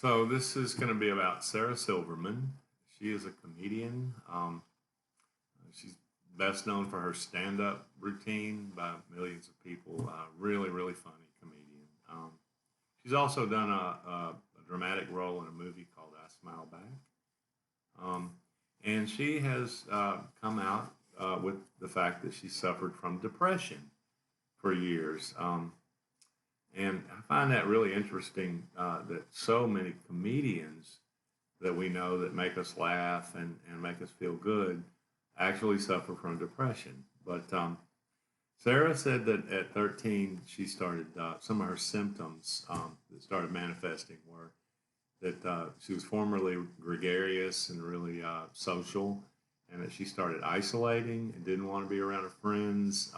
So this is going to be about Sarah Silverman. She is a comedian. She's best known for her stand-up routine by millions of people. Really, really funny comedian. She's also done a dramatic role in a movie called I Smile Back. Um, and she has come out with the fact that she suffered from depression for years. And I find that really interesting that so many comedians that we know that make us laugh and make us feel good actually suffer from depression. But Sarah said that at 13, she started some of her symptoms that started manifesting were that she was formerly gregarious and really social, and that she started isolating and didn't want to be around her friends.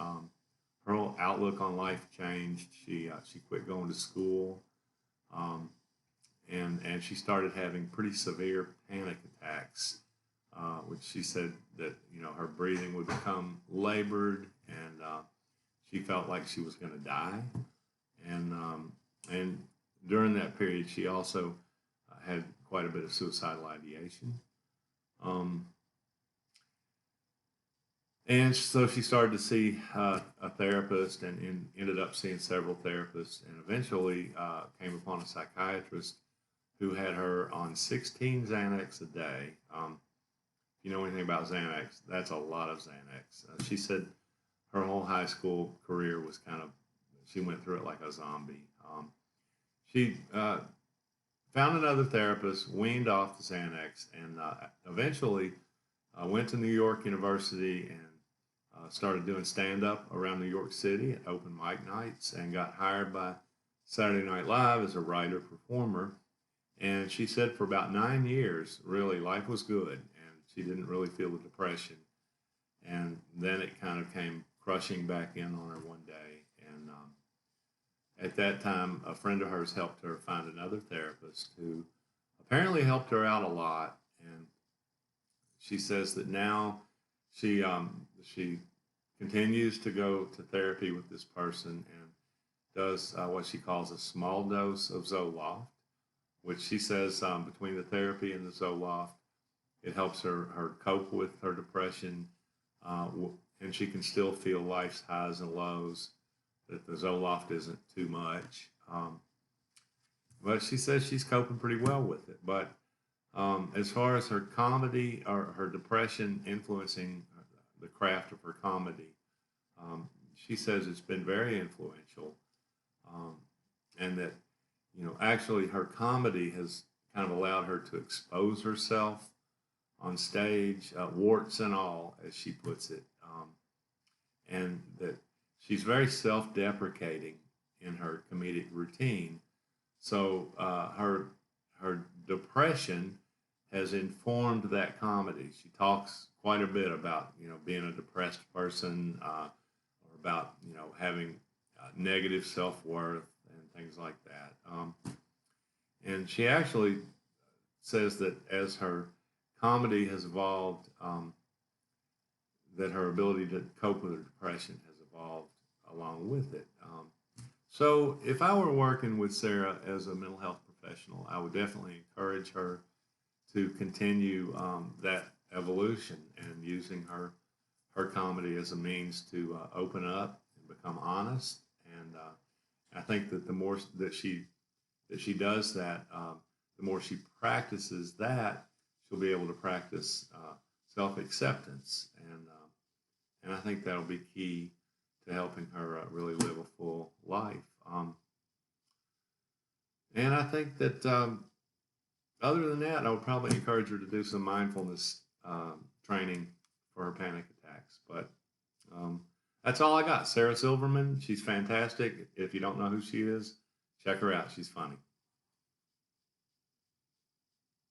Her whole outlook on life changed. She quit going to school, um, and she started having pretty severe panic attacks, which she said that her breathing would become labored, and she felt like she was going to die. And during that period, she also had quite a bit of suicidal ideation. Um, And so she started to see a therapist and ended up seeing several therapists and eventually came upon a psychiatrist who had her on 16 Xanax a day. If you know anything about Xanax, that's a lot of Xanax. She said her whole high school career was she went through it like a zombie. She found another therapist, weaned off the Xanax, and eventually went to New York University and started doing stand up around New York City at open mic nights and got hired by Saturday Night Live as a writer performer. And she said for about 9 years, really, life was good and she didn't really feel the depression. And then it kind of came crushing back in on her one day. And at that time, a friend of hers helped her find another therapist who apparently helped her out a lot. And she says that now she continues to go to therapy with this person and does what she calls a small dose of Zoloft, which she says between the therapy and the Zoloft, it helps her cope with her depression, and she can still feel life's highs and lows. That the Zoloft isn't too much, but she says she's coping pretty well with it. But as far as her comedy or her depression influencing the craft of her comedy, she says it's been very influential, um, and that actually her comedy has kind of allowed her to expose herself on stage, warts and all, as she puts it, and that she's very self-deprecating in her comedic routine. So her depression has informed that comedy. She talks quite a bit about being a depressed person, or about having negative self worth and things like that. And she actually says that as her comedy has evolved, that her ability to cope with her depression has evolved along with it. So if I were working with Sarah as a mental health professional, I would definitely encourage her to continue that evolution and using her comedy as a means to open up and become honest. And I think that the more that she does that, the more she practices that, she'll be able to practice self acceptance, and I think that'll be key to helping her really live a full life. And I think that other than that, I would probably encourage her to do some mindfulness training for her panic attacks. But that's all I got. Sarah Silverman, she's fantastic. If you don't know who she is, check her out. She's funny.